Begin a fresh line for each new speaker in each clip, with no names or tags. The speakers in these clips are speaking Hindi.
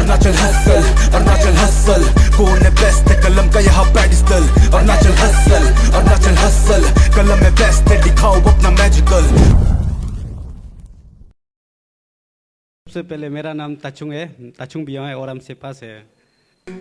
अरुणाचल हसल कौन है बेस्ट है कलम का यहाँ पेडिस्टल अरुणाचल हसल कलम में बेस्ट है दिखाओ अपना मैजिकल।
सबसे पहले मेरा नाम ताचुंग है, ताचुंग बिया है और हमसे पास है।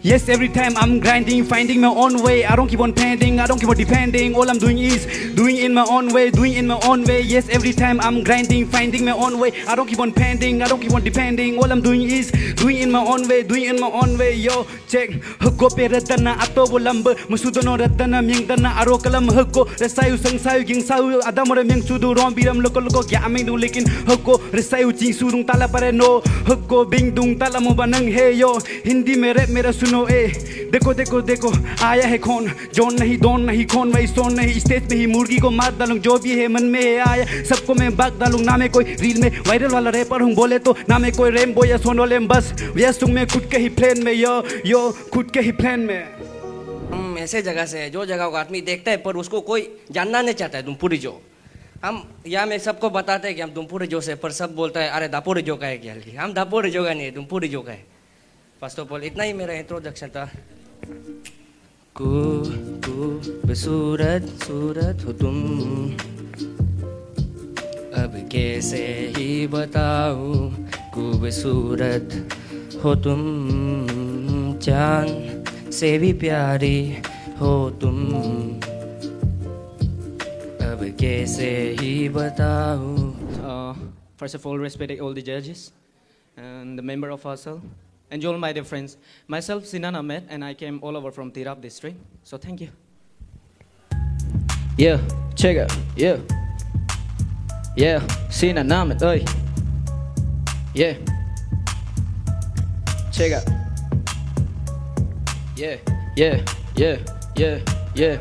Yes, every time I'm grinding, finding my own way. I don't keep on pending, I don't keep on depending. All I'm doing is doing in my own way, doing in my own way. Yes, every time I'm grinding, finding my own way. I don't keep on pending, I don't keep on depending. All I'm doing is doing in my own way, doing in my own way. Yo, check. Hukko pe ratana ato bolambe, musudono ratana ming dana aro kalam hukko. Resayu sang sayu ging sayu adamore ming sudu rom biram loko loko gyaming du lekin hukko resayu ching surung tala pare no hukko bing dung tala mo banang hey yo. Hindi में रैप मेरा सुनो ए देखो देखो देखो आया है कौन जोन नहीं दोन नहीं कौन वही सोन नहीं स्टेज पे ही मुर्गी को मार डालूं जो भी है मन में है आया सबको मैं बाग डालूं ना मैं कोई रील में वायरल वाला रैपर हूँ बोले तो ना मैं कोई रेमबो या सोनोलेम बस व्यस्त हूँ मैं खुद के ही प्लेन में यो खुद के ही प्लेन में।
हम ऐसे जगह से है जो जगह को आदमी देखता है पर उसको कोई जानना नहीं चाहता है दुमपुरी जो हम यहाँ में सबको बताते हैं कि हम दुमपुरी जो से पर सब बोलता है अरे दापुरी जो का है क्या हम दापुरी जो का नहीं है दुमपुरी जो का है। फर्स्ट ऑफ ऑल इतना ही मेरा इंट्रोडक्शन था। खूबसूरत सूरत हो तुम अब कैसे ही बताऊं खूबसूरत हो तुम चांद से भी प्यारी हो तुम अब कैसे ही बताऊं।
First of all, respecting all the judges and the member of Hustle. And all my dear friends, myself Sinan Ahmed, and I came all over from Tirap district. So thank you.
Yeah, check it. Yeah, Sinan Ahmed. Oi. Yeah. Check it. Yeah.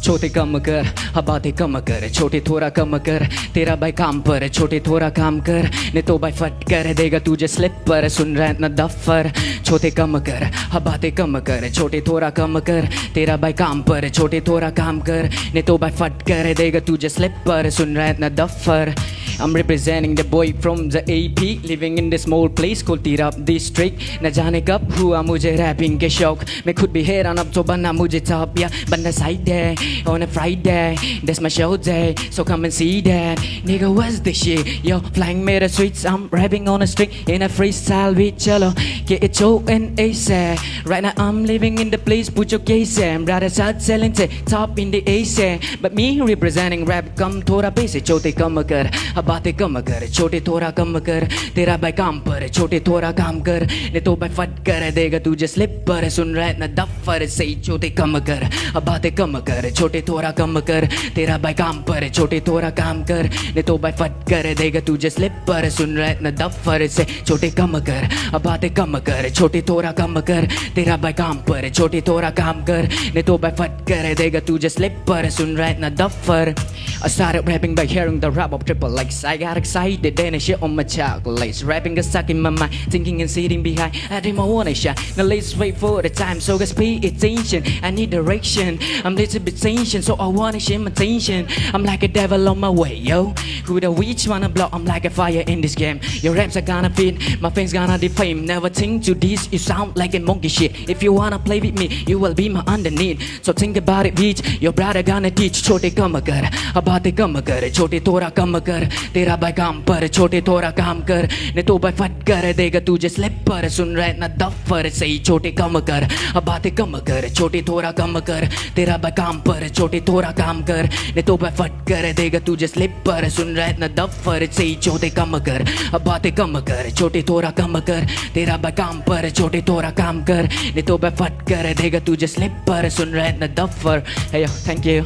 छोटे कम कर बातें कम कर छोटे थोड़ा कम कर तेरा भाई काम पर छोटे थोड़ा काम कर ने तो भाई फट कर देगा तुझे स्लिप पर सुन रहा है ना दफर। छोटे कम कर बातें कम कर छोटे थोड़ा कम कर तेरा भाई काम पर छोटे थोड़ा काम कर ने तो भाई फट कर देगा तुझे स्लिप पर सुन रहा है ना दफर। I'm representing the boy from the AP living in this small place called Tirap district। न जाने कब हुआ मुझे रैपिंग के शौक मैं खुद भी हैरान अब तो बनना मुझे टॉप या बनना साइड है on a Friday that's my show day so come and see that nigga what's this shit yo flying me the streets I'm rapping on a string in a freestyle with chalo get it show and ASAP right now I'm living in the place put your case and brother start selling say top in the ASAP but me representing rap come थोड़ा पैसे छोटे कम कर बातें कम कर छोटे थोड़ा कम कर तेरा भाई काम पर छोटे थोड़ा काम कर ने तो भाई फट कर देगा तुझे स्लिप पर सुन रहा है ना दफर से छोटे कम कर बातें कम कर छोटे थोड़ा कम कर तेरा भाई काम पर छोटे थोड़ा काम कर ने तो भाई फट कर देगा तुझे स्लिप पर सुन रहा है ना दफर से छोटे कम कर बातें कम कर छोटे थोड़ा कम कर तेरा भाई काम पर छोटे थोड़ा काम कर ने तो भाई फट कर देगा तुझे स्लिप पर सुन रहा है ना दफर। I started rapping by hearing the rap of Triple X. I got excited then I shit on my chocolates. Rapping got stuck in my mind, thinking and sitting behind. I dream I wanna shine. Now let's wait for the time, so guys pay attention. I need direction. I'm little bit tension, so I wanna share my tension. I'm like a devil on my way, yo. Who the witch wanna block? I'm like a fire in this game. Your raps are gonna fit, my fans gonna defame. Never think to this, you sound like a monkey shit. If you wanna play with me, you will be my underneath. So think about it, bitch. Your brother gonna teach. छोटे कम कर बातें कम कर छोटे थोड़ा कम कर तेरा भाई काम पर छोटे थोड़ा काम कर ने तो भाई फट कर देगा तुझे स्लिप पर सुन रहा है ना दफर सही। छोटे कम कर बातें कम कर छोटे थोड़ा कम कर तेरा भाई काम पर छोटे थोड़ा काम कर ने तो भाई फट कर देगा तुझे स्लिप पर सुन रहा है ना दफर सही। छोटे कम कर बातें कम कर छोटे थोड़ा कम कर तेरा भाई काम पर छोटे थोड़ा काम कर ने तो भाई फट कर देगा तुझे स्लिप पर सुन रहा है ना दफर। Hey, thank you.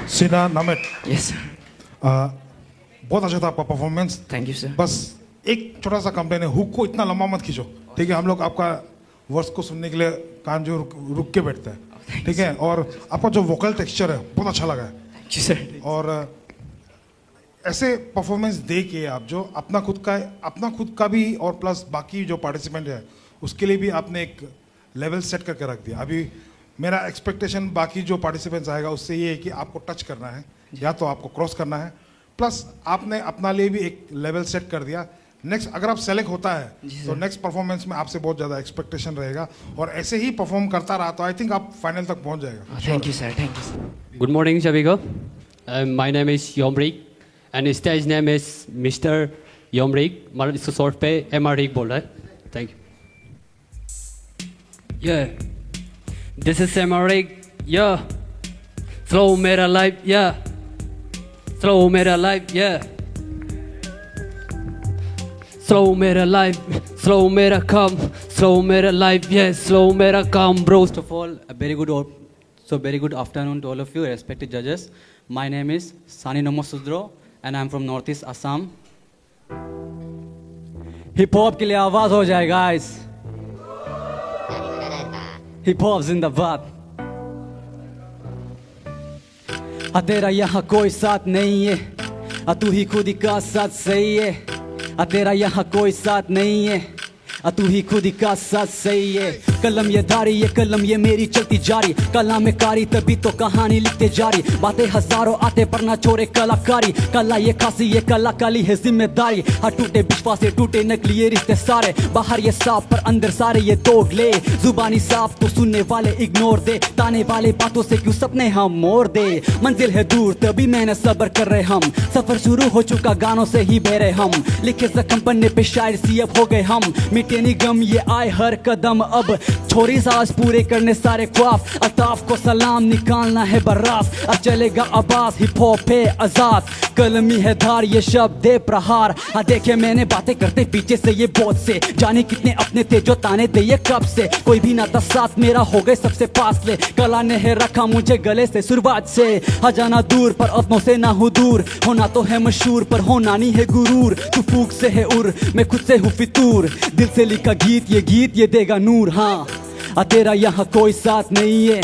सिनान Ahmad.
Yes sir.
बहुत अच्छा था आपका परफॉर्मेंस।
Thank you sir.
बस एक छोटा सा कंप्लेन है, हुक को इतना लंबा मत खींचो, ठीक है? हम लोग आपका वर्स को सुनने के लिए कान जो रुक के बैठते हैं, ठीक है? और आपका जो वोकल टेक्सचर है बहुत अच्छा लगा है।
Thank you sir.
और ऐसे परफॉर्मेंस दे के आप जो अपना खुद का भी और प्लस बाकी जो पार्टिसिपेंट है उसके लिए भी आपने एक लेवल सेट करके रख दिया। अभी मेरा एक्सपेक्टेशन बाकी जो पार्टिसिपेंट्स आएगा उससे ये है कि आपको टच करना है या तो आपको क्रॉस करना है, प्लस आपने अपना लिए भी एक लेवल सेट कर दिया। नेक्स्ट अगर आप सेलेक्ट होता है तो नेक्स्ट परफॉर्मेंस में आपसे बहुत ज़्यादा एक्सपेक्टेशन रहेगा, और ऐसे ही परफॉर्म करता रहा तो आई थिंक आप फाइनल तक पहुंच जाएगा।
Thank you sir, thank you.
Good morning, Javigo. My name is Yomrik, and his stage name is Mr. Yomrik. मतलब इसको शॉर्ट पे MRIK बोल रहा है। Thank you. Yeah, this is MRIK. Yeah, slow मेरा life. Yeah, slow मेरा life. Yeah, slow मेरा life. Slow मेरा come. Slow मेरा life. Yeah, slow मेरा come, bro.
First of all, very good afternoon to all of you, respected judges. My name is Sani Nomosudro, and I'm from Northeast Assam. Hip hop के लिए आवाज हो जाए guys. Hip hop जिंदाबाद. तेरा यहाँ कोई साथ नहीं है, तू ही खुद ही का साथ सही है। तेरा यहाँ कोई साथ नहीं है, तू ही खुद ही का साथ सही है। कलम ये धारी, ये कलम ये मेरी चलती जारी, कला में कारी तभी तो कहानी लिखते जारी। बातें हजारों आते पर ना छोड़े कलाकारी, कला ये खासी ये कला काली है जिम्मेदारी। हाँ टूटे विश्वास से टूटे नकली ये रिश्ते सारे, बाहर ये साफ पर अंदर सारे ये दोगले। जुबानी साफ तो सुनने वाले इग्नोर दे, ताने वाले बातों से क्यों सपने हम मोड़ दे। मंजिल है दूर तभी मेहनत सब्र कर रहे हम, सफर शुरू हो चुका गानों से ही बह रहे हम। लिखे जख्म पन्ने पे शायर सी अब हो गए हम, मिटे निगम ये आए हर कदम। अब छोरी साज पूरे करने सारे ख्वाब, अल्ताफ को सलाम निकालना है बर्रास। अब चलेगा आवाज हिप हॉप है आजाद, कलमी है धार ये शब्द दे प्रहार। हाँ देखे मैंने बातें करते पीछे से ये बहुत से, जाने कितने अपने थे जो ताने दे ये कब से। कोई भी नाता साथ मेरा हो गए सबसे पास ले, कला ने है रखा मुझे गले से शुरुआत से। हाँ जाना दूर पर अपनों से ना हूँ दूर, होना तो है मशहूर पर होना नहीं है गुरूर। तू फूक से है उर मैं खुद से हूँ फितूर, दिल से लिखा गीत ये देगा नूर। हाँ तेरा यहाँ कोई साथ नहीं है,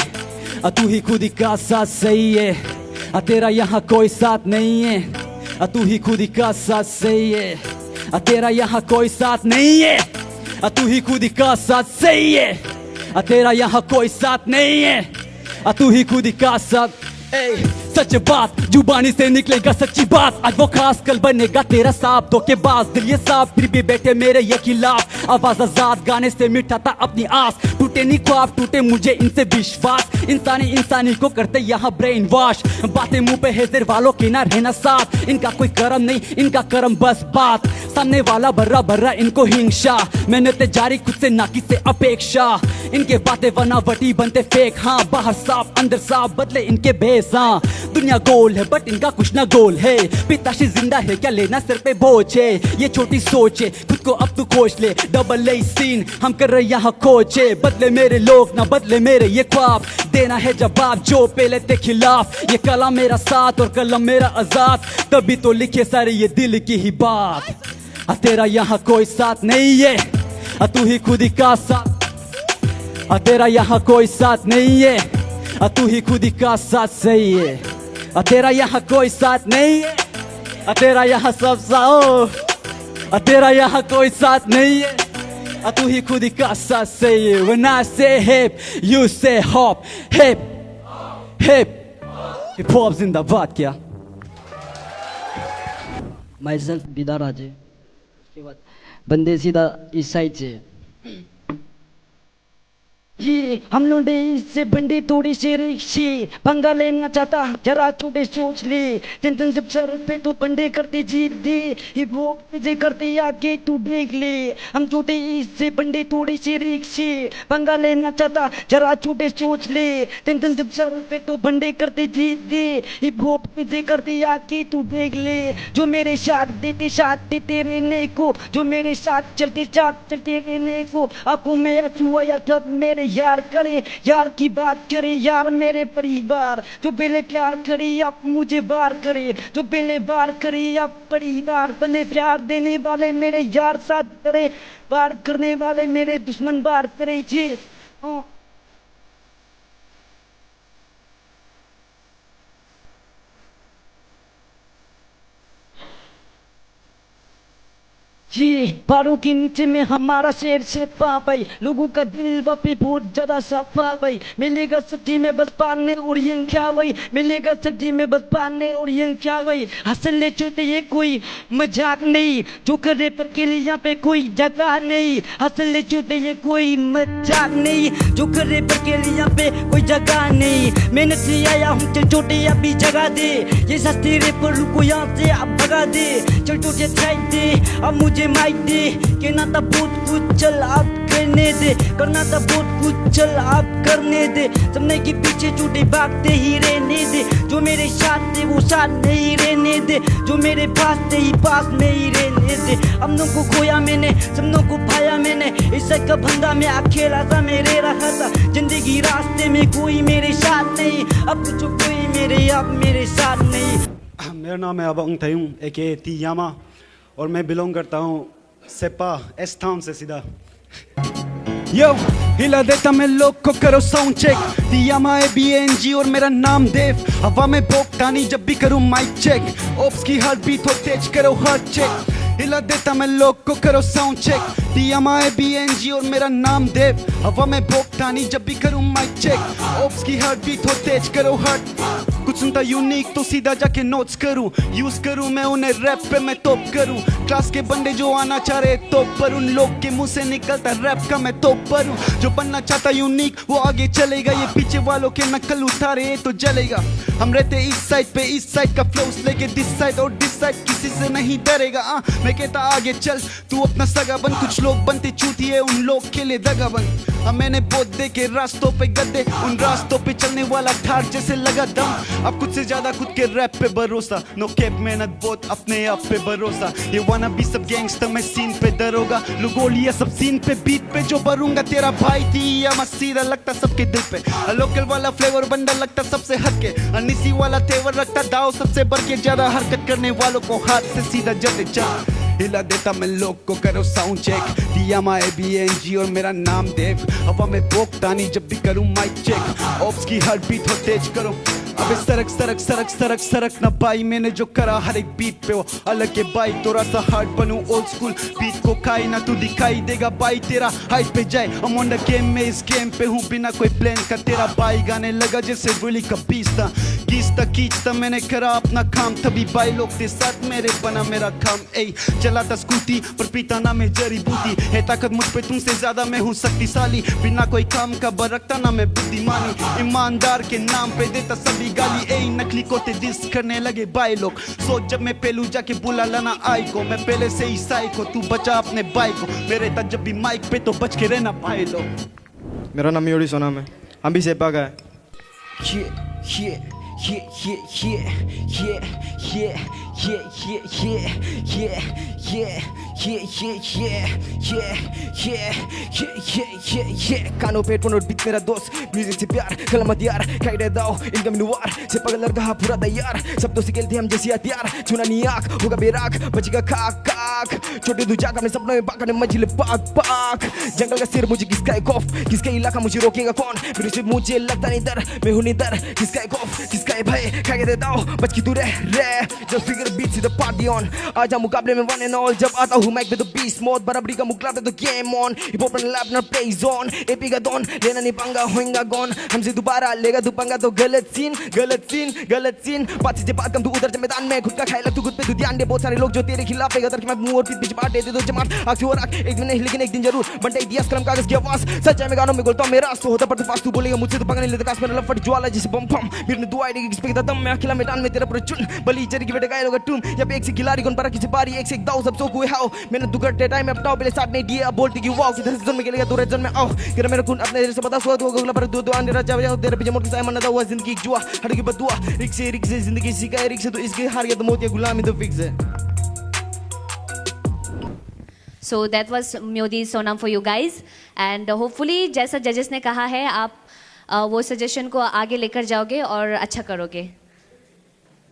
तू ही खुद ही का साथ सही है। तेरा यहाँ कोई साथ नहीं है, तू ही खुद ही का साथ सही है। तेरा यहाँ कोई साथ नहीं है, तू ही खुद ही का साथ सही है। तेरा यहाँ कोई साथ नहीं है, तू ही खुद ही का साथ। सच बात जुबानी से निकलेगा सच्ची बात, आज वो खास कल बनेगा तेरा साफ धोखेबाज। दिल ये साफ फिर भी बैठे मेरे ये खिलाफ, आवाज आजाद गाने से मिटाता अपनी आस। टूटे नहीं ख्वाब टूटे मुझे इनसे विश्वास, इंसानी को करते यहाँ ब्रेन वॉश। बातें मुंह पे है सिर वालों के ना रहना साथ, इनका कोई कर्म नहीं इनका कर्म बस बात। सामने वाला बर्रा इनको हिंसा, मेहनत जारी खुद से ना किसी अपेक्षा। इनके बातें बनावटी बनते फेक, हाँ बाहर साफ अंदर साफ बदले इनके भेस। हाँ दुनिया गोल है बट इनका कुछ ना गोल है, पिताश्री जिंदा है क्या लेना सिर पे बोझ है। ये छोटी सोच है खुद को अब तू खोज ले, डबल ए सीन हम कर रहे यहाँ कोच है। बदले मेरे लोग ना बदले मेरे ये ख्वाब, देना है जवाब जो पहले थे खिलाफ। ये कला मेरा साथ और कलम मेरा आजाद, तभी तो लिखे सारे ये दिल की ही बात। तेरा यहाँ कोई साथ नहीं है, तू ही खुद ही का साथ। तेरा यहाँ कोई साथ नहीं है, तू ही खुद ही का साथ सही है। तेरा यहाँ कोई साथ नहीं है, तेरा यहाँ सब साओ। तेरा यहाँ कोई साथ नहीं है, तू ही खुद ही का साथ सही है। When I say hip, you say hop. Hip, hip, hip hop जिंदाबाद क्या।
myself बिदा राजे, उसके बाद बंदे सीधा इस साइड से। ये हम लोग इससे बंदे थोड़ी से रिक्शे, पंगा लेना चाहता जरा छोटे सोच ले। दिन जब सर पे तो बंदे करते जीत दे, ये वो जे करते आगे तू देख ले। हम छोटे इससे बंदे थोड़ी से रिक्शे, पंगा लेना चाहता जरा छोटे सोच ले। दिन जब सर पे तो बंदे करते जीत दे, ये वो जे करते आगे तू देख ले। जो मेरे साथ देते रहने को, जो मेरे साथ चलते रहने को। आंखों में आंसू आया जब मेरे यार करे, यार की बात करे यार मेरे परिवार। जो पहले प्यार करे अब मुझे बार करे, जो पहले बार करे अब परिवार बने। प्यार देने वाले मेरे यार साथ करे, बार करने वाले मेरे दुश्मन बार करे जी। ये बारों के नीचे में हमारा शेर से भाई, लोगों का दिल वापे बहुत ज्यादा सफा भाई। मिलेगा सच्ची में बस पाने और ये क्या भाई, मिलेगा सच्ची में बस पाने और ये क्या भाई। हंसल ले चलते ये कोई मजाक नहीं, जो करे पर के लिए यहाँ पे कोई जगह नहीं। हंसल ले चलते ये कोई मजाक नहीं, जो करे पर के लिए यहाँ पे कोई जगह नहीं। मेहनत से आया हूँ चल छोटे अभी जगह दे, ये सस्ते रे पर रुको यहाँ से अब भगा दे। चल तुझे साइड दे अब मुझे माइक दे, कहना था बहुत कुछ चल आप करने दे, करना था बहुत कुछ चल आप करने दे। सपने के पीछे छूटे भागते ही रहने दे, जो मेरे साथ थे वो साथ नहीं रहने दे, जो मेरे पास थे ही पास में ही रहने दे। अपनों को खोया मैंने, सपनों को पाया मैंने, इस का बंदा मैं अकेला था मेरे रहा था। जिंदगी रास्ते में कोई मेरे साथ नहीं, अब कुछ कोई मेरे अब मेरे साथ नहीं।
मेरा नाम है अबंग थयूं एके तियामा और मैं बिलोंग करता हूँ सेपा एस टाउन से सीधा। यो हिला देता मैं लोग को करो साउंड चेक, तियामा है BNG और मेरा नाम देव। हवा में भोंकता नहीं जब भी करूँ माइक चेक, ओप्स की हार्ट बीट हो तेज करो हार्ट चेक। हिला देता मैं लोग को करो साउंड चेक, तियामा है BNG और मेरा नाम देव। हवा में भोंकता नहीं जब भी करूँ माइक चेक, ओप्स की हार्ट बीट हो तेज करो हार्ट। कुछ सुनता यूनिक तो सीधा जाके नोट्स करूं, यूज करूं मैं उन्हें रैप पे मैं टॉप करूं। क्लास के बंदे जो आना चाह रहे टॉप पर, उन लोग के मुंह से निकलता रैप का मैं टॉप पर हूं। जो बनना चाहता यूनिक वो आगे चलेगा, ये पीछे वालों के नकल उतारे तो जलेगा। हम रहते इस साइड पे, इस साइड का फ्लोस लेके दिस साइड और दिस साइड किसी से नहीं डरेगा। मैं कहता आगे चल तू अपना सगा बन, कुछ लोग बनते चूतिए उन लोग के लिए दगा बन। मैंने बहुत देखे रास्तों पे गद्दे, उन रास्तों पे चलने वाला ठार जैसे लगा दम। अब खुद से ज्यादा खुद के रैप पे भरोसा, नो कैप मेहनत बहुत अपने आप पे भरोसा। ये वाना भी सब गैंगस्टर में सीन पे डरोगा, लुगोलिया सब सीन पे बीट पे जो भरूंगा। तेरा भाई थी या मसीदा लगता सबके दिल पे, लोकल वाला फ्लेवर बंदा लगता सबसे हटके, अनिसी वाला तेवर रखता दाव सबसे बढ़ के। ज्यादा हरकत करने वालों को हाथ से सीधा जले जा। हिला देता मैं लोग को करो साउंड चेक, तियामा है BNG और मेरा नाम देव। हवा में भोंकता नहीं जब भी करूँ माइक चेक, ओप्स की हार्ट बीट हो तेज करो। अबे सरक सरक सरक सरक सरक ना भाई, मैंने जो करा हर एक बीट पे वो अलग के भाई। थोड़ा सा हार्ड बनूं ओल्ड स्कूल बीट को खाई ना तू दिखाई देगा भाई, तेरा हाइट पे जाए। I'm on the game में इस गेम पे हूँ बिना कोई प्लान का। तेरा भाई गाने लगा जैसे विली का पीसता खींचता खींचता, मैंने करा अपना काम तभी भाई लोग थे साथ मेरे, बना मेरा काम। ए चलाता स्कूटी पर पीता ना मैं जड़ी बूटी, है ताकत मुझ पे तुमसे ज्यादा मैं हूँ शक्तिशाली। बिना कोई काम का बरकता ना मैं बुद्धिमानी, ईमानदार के नाम पे देता सभी गाली। ए नकली को ते डिस करने लगे भाई लोग, सोच जब मैं पहलू जाके बुला लाना आई को। मैं पहले से ही साइको, तू बचा अपने भाई को, मेरे तक जब भी माइक पे तो बच के रहना भाई लोग।
मेरा नाम योरी सोनाम है, हम भी सेपा का है।
कानों पे टोन और बीच मेरा दोस्त, म्यूजिक से प्यार कलम हथियार, खाई दे दाओ इनकम नुवार से पगल लड़का पूरा तैयार। सब तो सिकेल थे हम जैसी हथियार, छुना नहीं आँख होगा बेराग बचेगा खाक खाक। छोटे दू जाग अपने सपनों में बाका ने मंजिल पाक पाक। जंगल का सिर मुझे किसका है खौफ, किसका इलाका मुझे रोकेगा कौन। मेरे से मुझे लगता नहीं डर, मैं हूँ नहीं डर। किसका है खौफ किसका है भय, खाई दे दाओ बच की तू रह जस्ट फिगर बीट से द पार्टी ऑन। आजा मुकाबले में वन एंड ऑल, जब आता हूँ माइक पे तो बीस्ट मोड, बराबरी का मुकाबला तो game on. Hip hop and rap ना प्ले जोन, एपी का डॉन लेना नहीं पंगा होएगा गॉन। हमसे दोबारा लेगा तू पंगा तो गलत सीन गलत सीन गलत सीन। बात से बात कम तू उधर से मैदान में, खुद का खाए लग तू खुद पे तू ध्यान दे। बहुत सारे लोग जो तेरे खिलाफ है गदर की मैं मुंह और पीठ पीछे बांट दे दो जमात आग से और आग। एक दिन नहीं लेकिन एक दिन जरूर बनता इतिहास कलम कागज की आवाज। सच्चाई में गानों में बोलता हूं मेरा तो होता पर तू फास्ट तू बोलेगा मुझसे तो पंगा नहीं लेता। काश मेरा लफड़ ज्वाला जैसे बम बम, मेरे ने दुआ आईडी किस पे दम। मैं अकेला मैदान में तेरा पूरा चुन बली चरी की बेटे गाय लोग तुम। या पे एक से खिलाड़ी कौन पर किसी बारी एक से एक दाव सब सो कोई हाओ। मैंने दुगटे टाइम में अपनाओ पहले स्टार्ट नहीं दिया, बोलती कि वाओ किधर से जोन में खेलेगा तो रेड जोन में आओ। तेरा मेरा खून अपने से बता सो तो गगला पर दो आने राजा जाओ। तेरे पीछे मोटर साइकिल ना हुआ जिंदगी एक जुआ हट की बदुआ। रिक्शे जिंदगी सिखाए रिक्शे तो इसके हार गया तो मौत या गुलामी तो फिक्स है।
So that was Myodi Sonam for you guys and hopefully जैसा जजेस ने कहा है आप वो सजेशन को आगे लेकर जाओगे और अच्छा करोगे।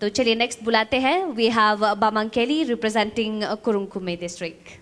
तो चलिए नेक्स्ट बुलाते हैं, we have Bamang Kelly representing Kurungkume district.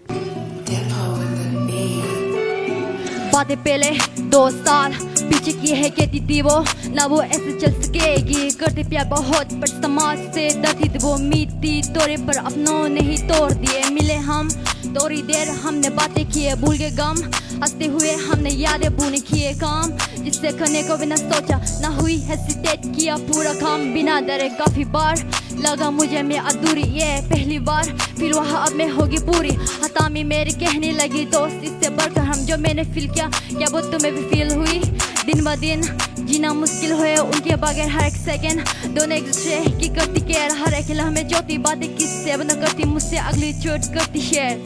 बातें पहले 2 साल पीछे की है कहती थी वो, ना वो ऐसे चल सकेगी। करते प्यार बहुत पर समाज से डरती थी वो, उम्मीद थी तोड़े पर अपनों ने ही तोड़ दिए। मिले हम थोड़ी देर हमने बातें किए, भूल गए गम, हंसते हुए हमने यादें बुने, किए काम जिससे करने को बिना सोचा ना हुई, हेसिटेट किया पूरा काम बिना डरे। काफी बार लगा मुझे मैं अधूरी, ये पहली बार, फिर वहाँ अब मैं होगी पूरी। हतामी मेरी कहने लगी दोस्त, इससे बढ़कर हम जो मैंने फील किया, क्या वो तुम्हें भी फील हुई? दिन ब दिन जीना मुश्किल हुए उनके बगैर, हर एक सेकंड दोनों एक दूसरे की करती केयर, हर एक लम्हे जोती बातें किससे बना करती मुझसे, अगली चोट करती शेयर।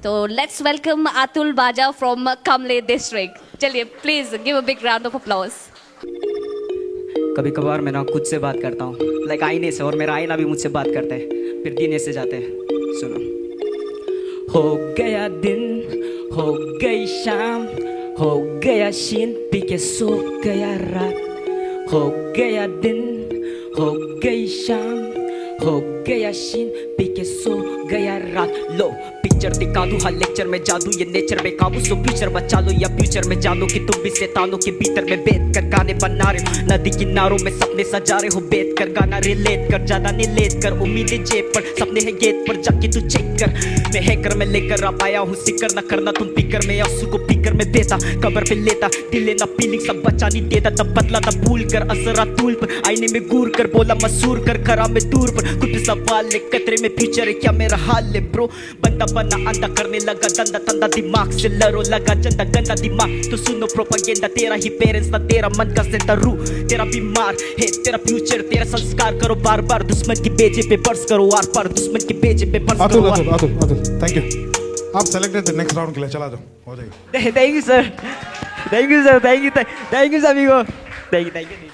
तो लेट्स वेलकम अतुल बाजा फ्रॉम कमले डिस्ट्रिक्ट। चलिए please give a big round of applause.
कभी कभार मैं ना खुद से बात करता हूँ, लाइक आईने से, और मेरा आईना भी मुझसे बात करता है, फिर दिन ऐसे जाते हैं। सुनो। हो गया दिन, हो गई शाम, हो गया शीन पी के सो गया रात, हो गया दिन, हो गई शाम, हो गया शीन पी के सो गया रात। लो पिक्चर दिखा दूं, हर लेक्चर में जादू, ये नेचर में काबू, सो फ्यूचर बचा लो या फ्यूचर में जानो कि तुम भी शैतानों के भीतर में बैठ कर गाने बना रहे हो, नदी किनारों में सपने सजा रहे हो, बैठ कर गाना रिलेट कर, ज्यादा नहीं लेट कर, उम्मीदें जेब पर, सपने हैं गेट पर, जाके तू चेक कर। मैं हैकर में लेकर अब आया हूँ सिकर, ना करना तुम पिकर में, आंसू को पीकर में देता, कबर पे लेता, दिल लेना फीलिंग सब बचा नहीं देता, तब बदला तब भूल कर, असरा तूल पर, आईने में घूर कर, बोला मसूर कर, खरा में दूर पर, खुद सवाल है, कतरे में फ्यूचर है क्या मेरा हाल है ब्रो, बंदा बना अंधा करने लगा धंधा, धंधा दिमाग से लड़ो लगा चंदा गंदा दिमाग, तो सुनो प्रोपेगेंडा, तेरा ही पेरेंट्स ना तेरा मन का सेंटर, रू तेरा बीमार है तेरा फ्यूचर, तेरा संस्कार करो बार बार, दुश्मन के बेजे पे बर्स करो आर पार, दुश्मन के बेजे पे बर्स करो आर पार।
अतुल थैंक यू, आप सेलेक्टेड थे नेक्स्ट राउंड के लिए, चला जाओ, हो जाएगा।
Thank you sir, thank you sir, thank you सभी को, थैंक यू।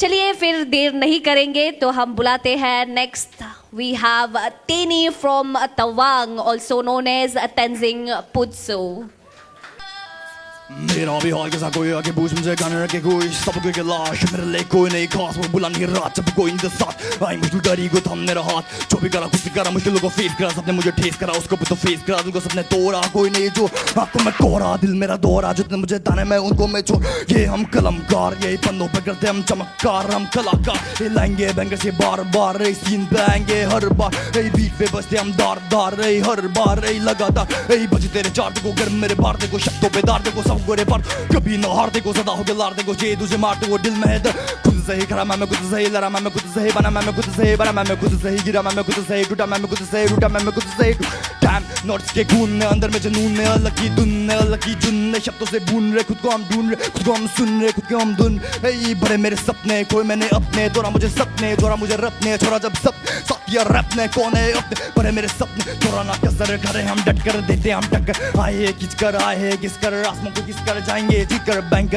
चलिए फिर देर नहीं करेंगे तो हम बुलाते हैं next. We have Teni from Tawang, also known as Tenzing Putso.
मेरा भी हाल कैसा कोई आगे पूछ मुझे गाने रखे कोई, सब कोई के लाश मेरे लिए कोई नहीं खास, वो बुलंद ही रात जब कोई इनके साथ आई, मुश्किल करी को थम मेरा हाथ, जो भी करा कुछ भी करा, मुश्किलों को फेस करा, सबने मुझे ठेस करा, उसको भी तो फेस करा, दिल को सबने तोड़ा, कोई नहीं जो आंखों में कोरा, दिल मेरा दोहरा, जितने मुझे ताने मैं उनको मैं छोड़, ये हम कलमकार, यही पन्नों पे करते हम चमत्कार, हम कलाकार, ये लाएंगे बैंगर से बार बार, रे सीन पे आएंगे हर बार, रे बीट पे बजते हम दार दार, रे हर बार, रे लगातार, रे बजे तेरे चार देखो घर मेरे बार देखो, शब्दों पे दार देखो, सब गोरे पर कभी ना हार देखो, सदा हो गया लार देखो, जे तुझे मार देखो, दिल में है दर्द, खुद से ही खड़ा मैं खुद से ही लड़ा, मैं खुद से ही बना, मैं खुद से ही बना, मैं खुद से ही गिरा, मैं खुद से ही टूटा, मैं खुद से ही टूटा, मैं खुद से ही टाइम नोट्स के खून ने अंदर में जुनून ने, अलग की धुन ने, अलग की जुन ने, शब्दों से बून रहे, खुद को हम ढूंढ रहे, खुद को हम सुन रहे, खुद को हम धुन, ये बड़े मेरे सपने, कोई मैंने अपने, तोड़ा मुझे सपने, तोड़ा मुझे रपने, छोड़ा जब सब साथिया रपने, कौन है अपने, बड़े मेरे सपने, तोड़ा ना कसर करे, हम डट कर देते हम टक्कर, आए किस कर आए किस कर, आसमां को किस कर जाएंगे, जी कर बैंक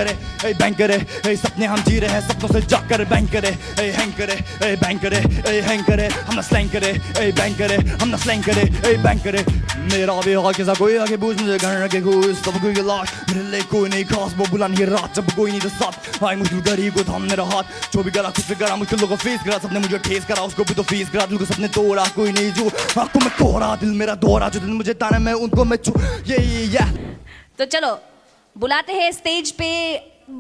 करे, सपने हम जी रहे हैं, सपनों से जाकर बैंक करे, हैंग करे, बैंक करे, हैंग करे, हम ना स्लैंग करे, बैंक करे, हम ना स्लैंग करे, बैंक करे। मेरा भी हाल कैसा कोई आगे पूछ मुझे गाने रखे कोई, सब कोई के लाश मेरे लिए कोई नहीं खास, वो बुलंद ही रात जब कोई नहीं था साथ, आई मुश्किल करी को थाम मेरा हाथ, जो भी करा कुछ भी करा, मुश्किलों को फेस करा, सबने मुझे ठेस करा, उसको भी तो फेस करा, दिल को सबने तोड़ा, कोई नहीं जो आंखों में कोहरा, दिल मेरा दोहरा, जो दिन मुझे ताने मैं उनको मैं छू, ये
तो चलो बुलाते हैं स्टेज पे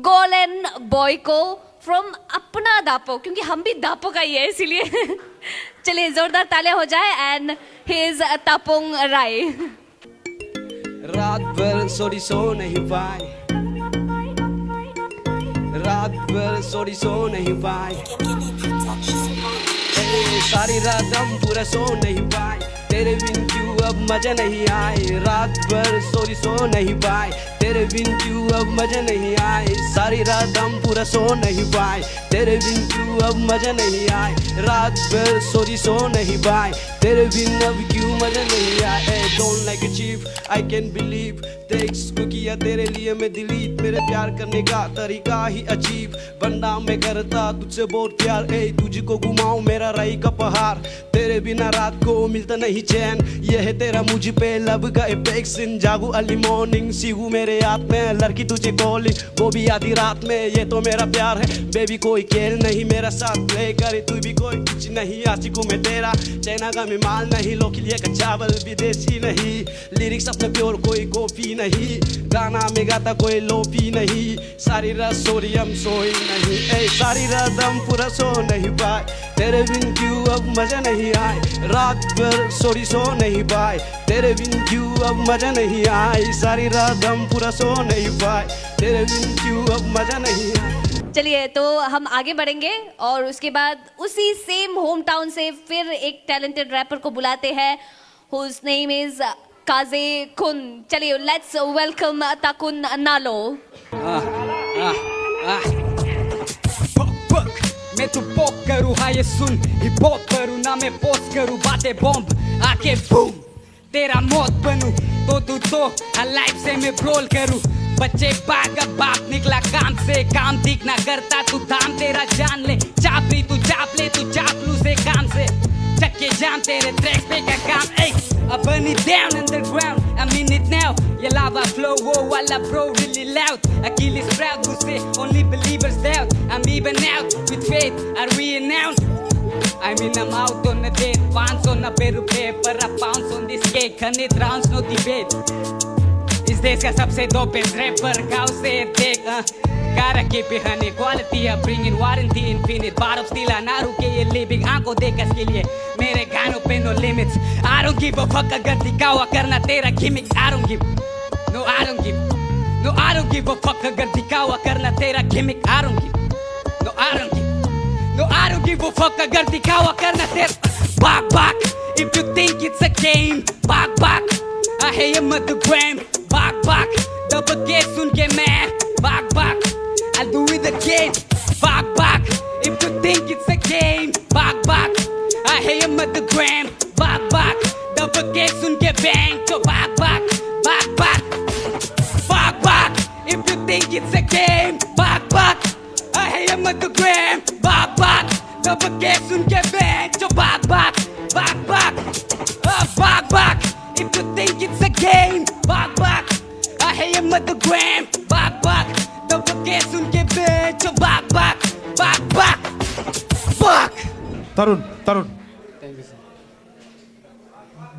गोलन बॉय को फ्रॉम अपना दापो, क्योंकि हम भी दापो का ही है इसीलिए। चलिए जोरदार तालियां हो जाए एंड हिज तापुंग राय।
रात भर सोरी सो नहीं पाए, रात भर सोरी सो नहीं पाए, सारी रात हम पूरा सो नहीं पाए, तेरे बिन क्यों अब मजा नहीं आए, रात भर सोरी सो नहीं पाए, तेरे बिन क्यों अब मजा नहीं आए, सारी रात हम पूरा सो नहीं पाए, तेरे बिन क्यों अब मजा नहीं आए, रात भर सोरी सो नहीं पाए, तेरे बिन अब क्यों मजा नहीं आए। Don't like a chief I can believe, text को किया तेरे लिए मैं डिलीट, मेरे प्यार करने का तरीका ही अजीब, वरना मैं करता तुझसे बहुत प्यार, तुझको घुमाऊं मेरा राई का पहाड़, तेरे बिना रात को मिलता नहीं चैन, यह है तेरा मुझ पे लब का एफेक्शन, जागू अर्ली मॉर्निंग सीगू मेरे हाथ में, लड़की तुझे कॉलिंग वो भी आधी रात में, ये तो मेरा प्यार है बेबी, कोई खेल नहीं मेरा साथ प्ले करे, तू भी कोई कुछ नहीं, आशिकू में तेरा चाइना का मैं माल नहीं, लोकलिया का चावल विदेशी नहीं, लिरिक्स अपने प्योर कोई कॉपी नहीं, गाना में गाता कोई लोपी नहीं, सारी रात सोरी हम सोई नहीं, सारी रात हम पूरा सो नहीं पाए, तेरे बिन क्यों अब मजा नहीं आए, रात भर सोरी सो नहीं पाए, तेरे बिन क्यों अब मजा नहीं आई, सारी रात हम पूरा सो नहीं पाए, तेरे बिन क्यों अब मजा नहीं आई।
चलिए तो हम आगे बढ़ेंगे और उसके बाद उसी सेम होम टाउन से फिर एक टैलेंटेड रैपर को बुलाते हैं whose name is काजे कुन। चलिए लेट्स वेलकम ताकुन नालो।
मैं तू पॉप करूँ हाँ ये सुन, हिप हॉप करूँ ना मैं पोस्ट करूँ बातें बॉम्ब आके बूम, तेरा मौत बनूं तो लाइफ से मैं ब्रोल करूँ। बच्चे बाप निकला काम से, काम दिखना करता तू दाम तेरा जान ले, चाप ली तू चाप ले तू चापलू से काम से चक्के जाम तेरे ट्रैक्स पे क्या काम। Ay, I burn it down underground, I'm in it now. ये lava flow, whoa, walla bro, really loud. Achilles proud, who say only believers doubt. I'm even out with faith, are we announced? I mean I'm out on the date, 590 रुपए पर a pounce on this cake, 100 rounds no debate. इस देश का सबसे दोपेस्ट रैपर गाँव से देख Gotta keep it honey, quality of bringing warranty infinite, bar of steel ना रुके ये living आंखों देख इसके लिए मेरे गानों पे no limits। I don't give a fuck अगर दिखावा करना तेरा gimmick, I don't give, no I don't give, no I don't give a fuck अगर दिखावा करना तेरा gimmick, I don't give, no I don't give, no I don't give a fuck अगर दिखावा करना तेरा back if you think it's a game, back I hear you mother gram, back double K सुन के मैं back I'll do it again, back if you think it's a game, back I hear you mother gram, back double K सुन के bang तो back if you think it's a game, back I hear you mother gram, back double K सुन के bang तो back if you think it's a game, back I hear you mother gram, back double K सुन के bang तो back
तरुण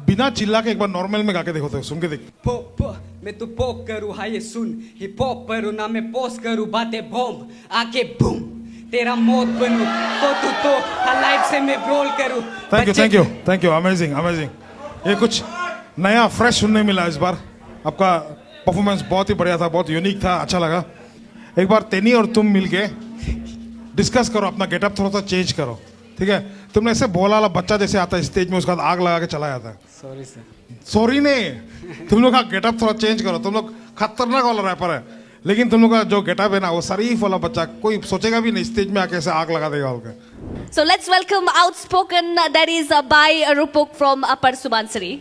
बिना चिल्ला के एक बार नॉर्मल में गा के देखो तो सुन के देख।
मैं तो पॉप करूँ हाँ ये सुन, हिप हॉप करूँ ना मैं पोस्ट करूँ बातें बॉम्ब आके बूम, तेरा मौत बनूं तो लाइफ से मैं ब्रोल करूँ।
Thank you amazing. ये कुछ नया फ्रेश सुनने मिला इस बार, आपका परफॉर्मेंस बहुत ही बढ़िया था, बहुत यूनिक था, अच्छा लगा। एक बार तेनी और तुम मिलके डिस्कस करो, अपना गेटअप थोड़ा सा चेंज करो, ठीक है? तुमने ऐसे बोला वाला बच्चा जैसे आता है स्टेज में, उसका आग लगा के चला जाता है।
Sorry sir.
सॉरी नहीं, तुम लोग का गेटअप थोड़ा चेंज करो, तुम लोग खतरनाक वाला रैपर है, लेकिन तुम लोग का जो गेटअप है ना वो शरीफ वाला बच्चा, कोई सोचेगा भी नहीं स्टेज में आके ऐसे आग लगा देगा उनके।
So let's welcome outspoken, that is by Rupok from Upper Subansiri.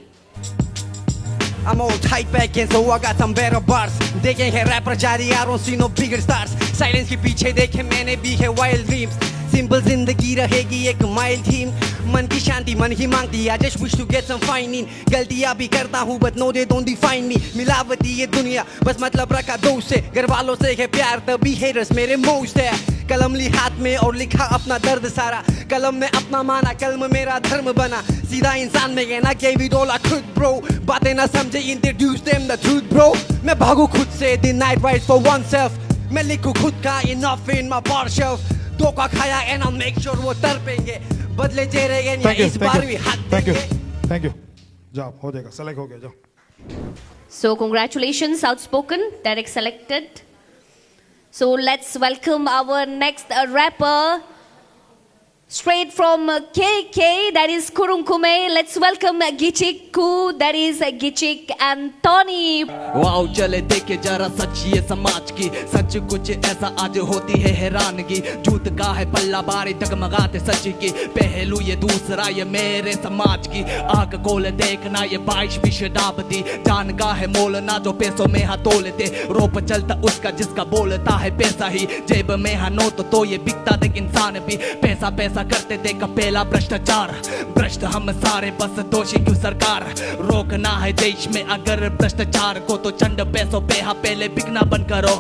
I'm all tight back and so I got some better bars. देखे हैं रैपर जारी, I don't see no bigger stars. Silence के पीछे देखे मैंने भी है wild dreams. Simple जिंदगी रहेगी एक माइल्ड थीम, मन की शांति मन ही मांगती, I just wish to get some fine in. गलतियाँ भी करता हूँ but no they don't define me. मिलावटी ये दुनिया बस मतलब रखा दोस्त से, घर वालों से है प्यार तभी haters मेरे most है। कलम ली हाथ में और लिखा अपना दर्द सारा, कलम में अपना माना कलम मेरा धर्म बना, सीधा इंसान में कहना gave it all I could bro, बातें ना समझे introduce them the truth bro। मैं भागू खुद से the night rides for oneself, मैं लिखूँ खुद का enough in my bar shelf, धोखा खाया and I'll make sure वो तड़पेंगे, बदले चेहरे या इस बार भी हाथ देंगे।
थैंक यू जाओ, हो जाएगा, सेलेक्ट हो गया जाओ।
So congratulations outspoken, direct selected. So let's welcome our next rapper straight from KK, that is Kurunkume. Let's welcome Gichik Ku, that is Gichik Anthony.
Wow चले देखे जरा सच ये समाज की, सच कुछ ऐसा आज होती है हैरानगी, झूठ का है पल्ला बारी डगमगाते सच की, पहलू ये दूसरा ये मेरे समाज की, आंख खोल देखना ये 22वीं शताब्दी, जान का है मोलना जो पैसों में हाथ तोलते, रोप चलता उसका जिसका बोलता है पैसा ही, जेब में हा नोट तो ये बिकता देख इंसान भी, पैसा करते देख पहला भ्रष्टाचार, भ्रष्ट हम सारे बस दोषी क्यों सरकार, रोकना है देश में अगर भ्रष्टाचार को तो चंड पैसों पे हा पहले बिकना बंद करो,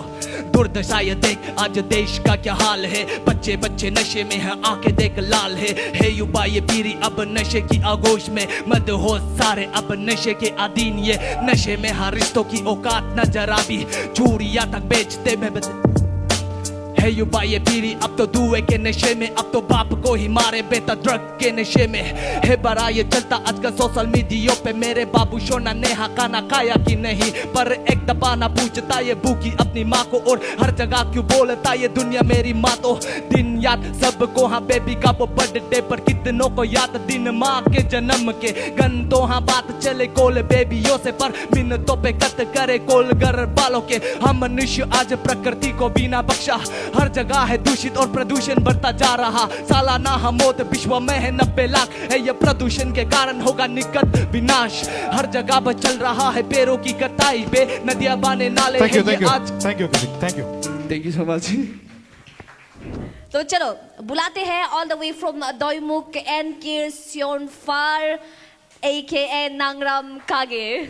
दुर्दशा ये देख आज देश का क्या हाल है, बच्चे नशे में है आके देख लाल है युवा ये पीरी अब नशे की आगोश में, मद हो सारे अब नशे के अधीन, ये नशे में हर रिश्तों की औकात न जरा भी, चूड़ियां तक बेचते में है
है युवाएं पीढ़ी अब तो दुए के नशे में, अब तो बाप को ही मारे बेटा ड्रग के नशे में है बड़ा ये चलता आजकल सोशल मीडिया पे। मेरे बाबू सोना नेहा खाना खाया कि नहीं, पर एक दफा ना पूछता ये भूखी अपनी माँ को, और हर जगह क्यों बोलता ये दुनिया मेरी माँ तो। दिन याद सबको हाँ बेबी का वो बर्थडे पर, कितनों को याद दिन माँ के जन्म के। गन तो हाँ बात चले कोल बेबियों से, पर मिनटों पे कट करे कोल घर वालों के। हम मनुष्य आज प्रकृति को बिना बख्शा, हर जगह है दूषित और प्रदूषण बढ़ता जा रहा। सालाना हम मौत विश्व में है 90 लाख है, ये प्रदूषण के कारण होगा निकट विनाश। हर जगह पर चल रहा है पेड़ों की कटाई पे, नदियां बाने नाले हैं ये आज।
Thank you so much.
तो चलो बुलाते हैं all the way from Doimukh and Kirsionfar aka Nangram Kage.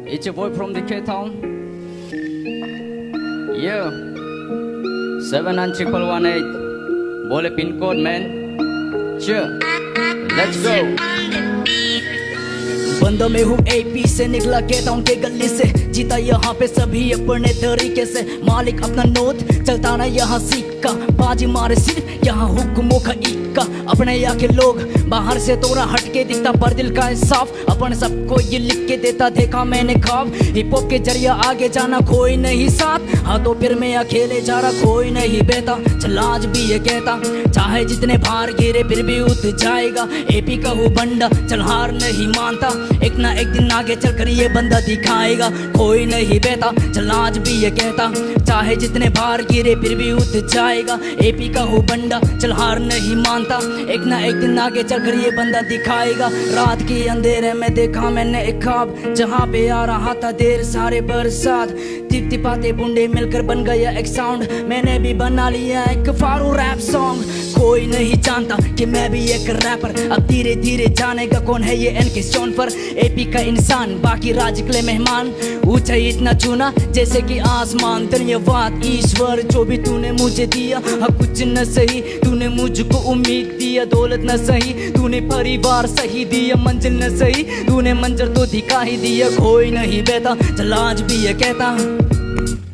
It's your boy from the K-Town. Yeah. 79118. Bole pin code, man. Sure. Let's go.
बंदा में हूँ AP से, निकला K-Town के गली से, जीता यहाँ पे सभी अपने तरीके से। मालिक अपना नोट चलता ना यहाँ सिक्का, बाजी मारे सिर्फ यहाँ हुक्मों का इक्का। अपने यहाँ के लोग बाहर से थोड़ा हटके दिखता, पर दिल का इंसाफ अपन सबको ये लिख के देता। देखा मैंने ख्वाब हिप हॉप के जरिए आगे जाना, कोई नहीं साथ हाथों फिर मैं अकेले जा रहा, कोई नहीं बेटा। चल आज भी ये कहता, चाहे जितने भार गिरे फिर भी उठ जाएगा। AP का हूँ बंदा, चल हार नहीं मानता, एक ना एक दिन आगे चल कर ये बंदा दिखाएगा। कोई नहीं बेटा, चल आज भी ये कहता, चाहे जितने भार गिरे फिर भी उठ जाएगा। AP का हूँ बंदा, चल हार नहीं मानता, एक ना एक दिन आगे चल कर ये बंदा दिखाएगा। रात के अंधेरे में देखा मैंने एक ख्वाब, जहाँ पे आ रहा था देर सारे बरसात। टिप टिपाते बूंदे मिलकर बन गया एक साउंड, मैंने भी बना लिया एक फारू रैप सॉन्ग। कोई नहीं जानता कि मैं भी एक रैपर, अब धीरे धीरे जानेगा कौन है ये Kirsionfar। AP का इंसान बाकी राज्य के लिए मेहमान, ऊंचा इतना चुना जैसे कि आसमान। धन्यवाद ईश्वर जो भी तूने मुझे दिया, हाँ कुछ न सही तूने मुझको उम्मीद दिया। दौलत न सही तूने परिवार सही दिया, मंजिल न सही तूने मंजर तो दिखा ही दिया। कोई नहीं बेटा, चल आज भी ये कहता।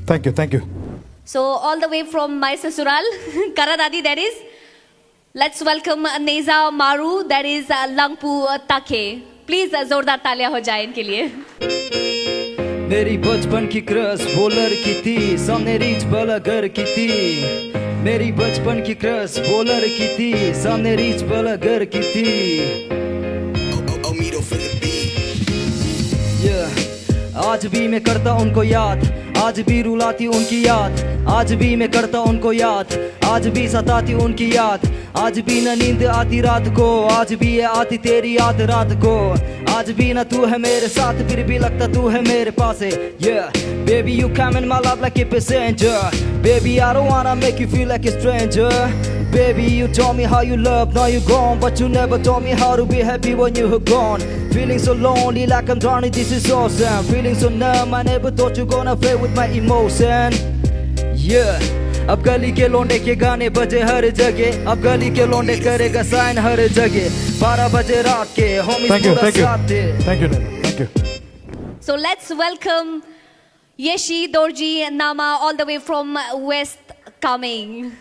Thank you.
So all the way from my ससुराल Karadadi, that is. Let's welcome Neza Maru, that is Langpu Take. Please जोरदार तालियां हो जाए इनके लिए।
मेरी बचपन की क्रश वो लड़की थी, सामने रीच वाला घर की थी। मेरी बचपन की क्रश वो लड़की थी, सामने रीच वाला घर की थी। आज भी मैं करता उनको याद, आज भी रुलाती उनकी याद, आज भी मैं करता उनको याद, आज भी सताती उनकी याद। आज भी न नींद आती रात को, आज भी ये आती तेरी याद रात को। आज भी न तू है मेरे साथ, फिर भी लगता तू है मेरे पास है। Yeah, baby you come in my life like a passenger. Baby I don't wanna make you feel like a stranger. Baby you told me how you love, now you gone, but you never told me how to be happy when you were gone. Feeling so lonely like I'm drowning, this is awesome. Feeling so numb, I never thought you gonna play with my emotion. Yeah. अब गली के लौंडे के गाने बजे हर जगह, अब गली के लौंडे करेगा साइन हर जगह। 12 बजे रात के होmies पूरा साथ थे।
Thank you.
So let's welcome Yeshi Dorji Nama all the way from West coming.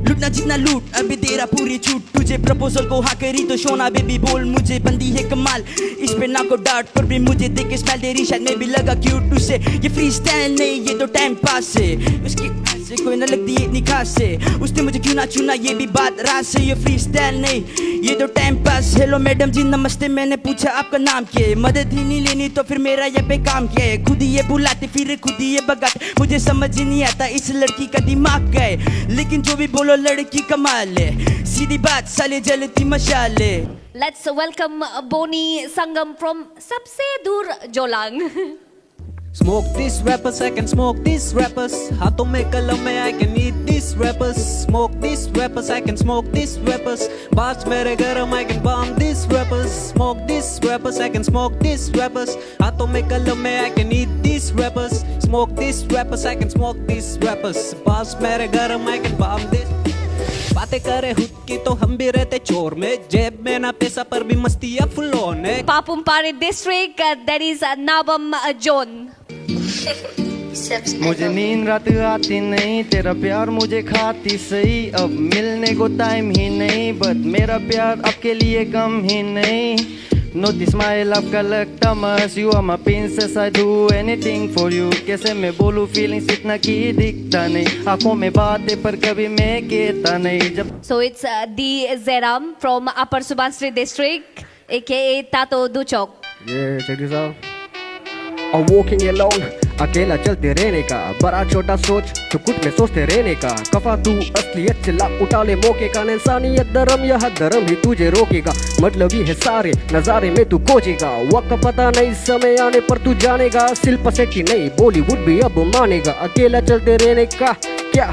लूटना जितना लूट अभी तेरा पूरी छूट, तुझे प्रपोजल को हाँ करी तो शोना बेबी बोल। मुझे बंदी है कमाल इस पे ना को डांट, पर भी मुझे देख के स्माइल तेरी शायद में भी लगा क्यूट। तुझसे ये फ्री स्टाइल नहीं ये तो टाइम पास है, उसकी से कोई ना लगती है इतनी खास है। उसने मुझे क्यों ना चुना ये भी बात रात से, ये फ्री स्टाइल नहीं ये तो टाइम पास। हेलो मैडम जी नमस्ते, मैंने पूछा आपका नाम क्या है, मदद ही नहीं लेनी तो फिर मेरा यहाँ पे काम क्या है। खुद ही ये बुलाते फिर खुद ही ये भगाते, मुझे समझ ही नहीं आता इस लड़की का दिमाग क्या है। लेकिन जो भी बोलो लड़की कमाल है, सीधी बात साले जलती मशाले।
Let's welcome Boni Sangam from सबसे दूर Jollang.
Smoke these rappers, I can smoke these rappers. हाथों में कलम में I can eat these rappers. Smoke these rappers, I can smoke these rappers. बाज मेरे गरम I can bomb these rappers. Smoke these rappers, I can smoke these rappers. हाथों में कलम में I can eat these rappers. Smoke these rappers, I can smoke these rappers. बाज मेरे गरम I can bomb this. बातें करे हुद की तो हम भी रहते चोर में, जेब में ना पैसा पर भी मस्ती या फुलों ने।
Papumpari district, that is Nabam John.
मुझे नींद रात आती नहीं, तेरा प्यार मुझे खाती सही। अब मिलने को टाइम ही नहीं, बट मेरा प्यार आपके लिए कम ही नहीं। Notice my love का लगता मस्त, you are my princess, I do anything for you। कैसे मैं बोलूं feelings इतना की दिखता नहीं, आंखों में बातें पर कभी मैं कहता नहीं। जब
So it's D. Zeram from Upper Subansiri district, aka Tato Duchok.
Yeah, check this out। Walking alone, अकेला चलते रहने का, बड़ा छोटा सोच तो कुछ में सोचते रहने का। कफा तू असलियत से लाभ उठा ले मौके का, इंसानियत धर्म यह धर्म ही तुझे रोकेगा। मतलब ही है सारे नजारे में तू खोजेगा, वक्त पता नहीं समय आने पर तू जानेगा। शिल्पा शेट्टी नहीं बॉलीवुड भी अब मानेगा, अकेला चलते रहने का क्या।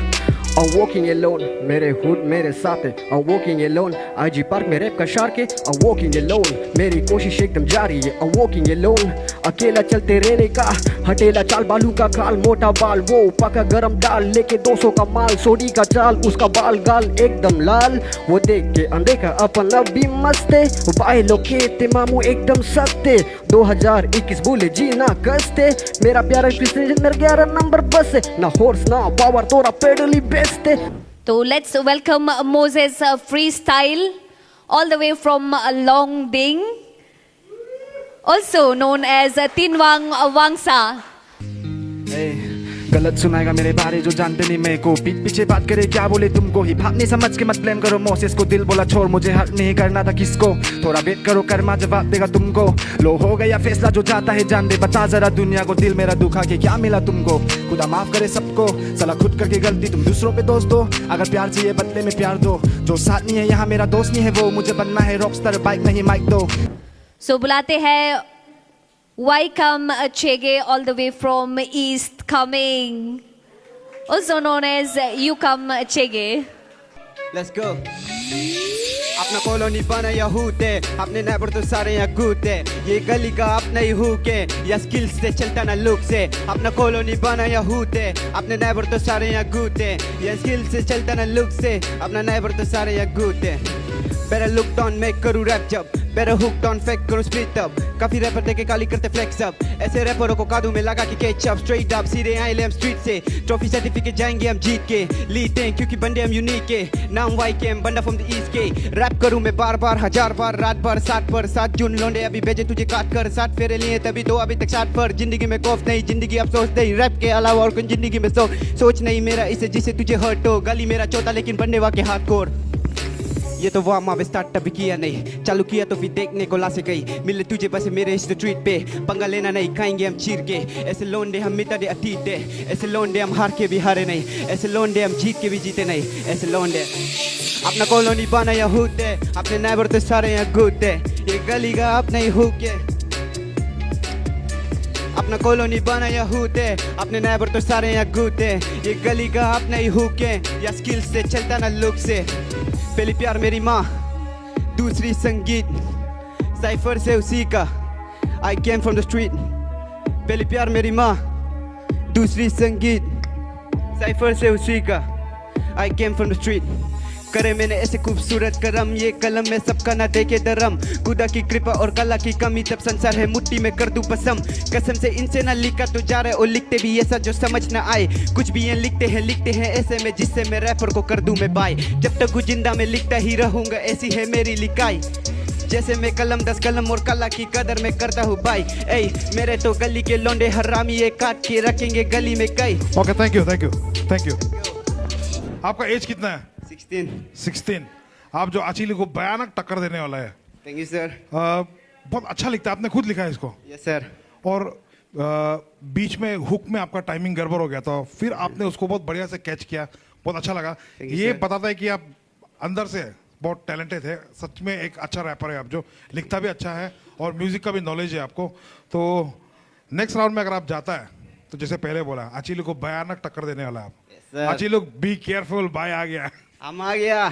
I'm walking alone, मेरे हुड मेरे साथ है। I'm walking alone, IG park में रैप का शार्क है। I'm walking alone, मेरी कोशिश एकदम जारी है। I'm walking alone, अकेला चलते रहने का, हटेला चाल बालू का खाल, मोटा बाल वो पका गरम दाल, लेके 200 का माल, सोडी का चाल, उसका बाल गाल एकदम लाल। वो देख के अनदेखा अपन अभी मस्त है, भाई लोग कहते मामू एकदम सस्ते। 2021 बोले जी ना कसते, मेरा प्यारा कृष्ण 11 नंबर बस है। ना हॉर्स ना पावर, तोरा pedal he best.
So let's welcome Moses Freestyle all the way from Long Ding, also known as Tinwang Wangsa.
गलत सुनाएगा मेरे बारे जो जानते नहीं मेरे को, पीठ पीछे बात करे क्या बोले तुमको। हिप हॉप नहीं समझ के मत ब्लेम करो मोसेस को, दिल बोला छोड़ मुझे हर्ट नहीं करना था किसको। थोड़ा वेट करो कर्मा जवाब देगा तुमको, लो हो गया फैसला जो चाहता है जान दे। बता जरा दुनिया को दिल मेरा दुखा के क्या मिला तुमको। खुदा माफ करे सबको, सला खुद करके गलती तुम दूसरों पे दोष दो। अगर प्यार चाहिए बदले में प्यार दो, जो साथ नहीं है यहाँ मेरा दोस्त नहीं है वो। मुझे बनना है रॉकस्टार, बाइक नहीं माइक दो।
So बुलाते हैं Waikam Chege all the way from East coming, also known as Yukam Chege.
Let's go। अपना कॉलोनी बनाया हूते, अपने नेबर तो सारे यहाँ कूदते। ये गली का अपना ही हुके, या स्किल्स से चलता ना लुक से। अपना कॉलोनी बनाया हूते, अपने नेबर तो सारे यहाँ कूदते। या स्किल्स से चलता ना लुक से, अपना नेबर तो सारे यहाँ कूदते। Better look down, make करूँ रैप जब, better hook down, fake करूँ split up। काफी रैपर देखे काली करते flex up, ऐसे रैपरों को कादू में लगा के ketchup straight up। सीधे आए ले हम स्ट्रीट से, ट्रॉफी सर्टिफिकेट जाएंगे हम जीत के। लीते हैं क्योंकि बंदे हम यूनिक है, नाम YKM बंदा फ्रॉम द ईस्ट के। रैप करूँ मैं बार बार 1000 बार, रात भर 7 पर 7 जून लौंडे अभी भेजे तुझे काट कर। 7 फेरे लिए तभी तो अभी तक 7 पर। जिंदगी में खौफ नहीं, जिंदगी अफसोस नहीं, रैप के अलावा और कोई जिंदगी में सोच नहीं मेरा इसे जिसे तुझे हर्ट हो। गली मेरा चौथा लेकिन बंदे वाके हार्डकोर। ये तो वार्म अप स्टार्ट अभी किया नहीं, चालू किया तो फिर देखने को ला से गई। मिले तुझे बस मेरे इस स्ट्रीट पे, पंगा लेना नहीं खाएंगे हम चीर के। ऐसे लोंडे हम मिटा दे अतीत है, ऐसे लोंडे हम हार के भी हारे नहीं, ऐसे लोंडे हम जीत के भी जीते नहीं। ऐसे लोंडे अपना कॉलोनी बनाया होते, अपने नेबर तो सारे यहाँ घूमते। ये गली का अपना ही हुक है, अपना कॉलोनी बनाया होते, अपने नेबर तो सारे यहाँ घूमते। ये गली का अपना ही हुक है, या स्किल से चलता ना लुक से। पहली प्यार मेरी माँ, दूसरी संगीत, साइफर से उसी का I came from the street। पहली प्यार मेरी माँ, दूसरी संगीत, साइफर से उसी का I came from the street। करे मैंने ऐसे खूबसूरत करम, ये कलम में सबका ना देखे धर्म। खुदा की कृपा और कला की कमी, तब संसार है मुट्ठी में कर दूं पसम। कसम से इनसे ना लिखा तो जा रहे और लिखते भी ऐसा जो समझ ना आए। कुछ भी ये लिखते हैं ऐसे में जिससे मैं रैपर को कर दूं मैं बाय। जब तक जिंदा मैं लिखता ही रहूंगा, ऐसी है मेरी लिखाई। जैसे मैं कलम 10 कलम और कला की कदर मैं करता हूँ भाई। ए मेरे तो गली के लौंडे हरामी ये काट के रखेंगे गली में कई।
Okay thank you. आपका एज कितना है? 16। आप जो अचीली को भयानक टक्कर देने वाला है।
Thank you sir.
बहुत अच्छा लिखता है, आपने खुद लिखा है इसको?
Yes sir.
और बीच में हुक में आपका टाइमिंग गड़बड़ हो गया था, फिर आपने उसको बहुत बढ़िया से कैच किया, बहुत अच्छा लगा। ये बताता है कि आप अंदर से बहुत टैलेंटेड है, सच में एक अच्छा रैपर है आप, जो लिखता भी अच्छा है और म्यूजिक का भी नॉलेज है आपको। तो नेक्स्ट राउंड में अगर आप जाता है तो जैसे पहले बोला, अचीली को भयानक टक्कर देने वाला है आप। अचीली बी केयरफुल, बाय आ गया।
हम आ गया।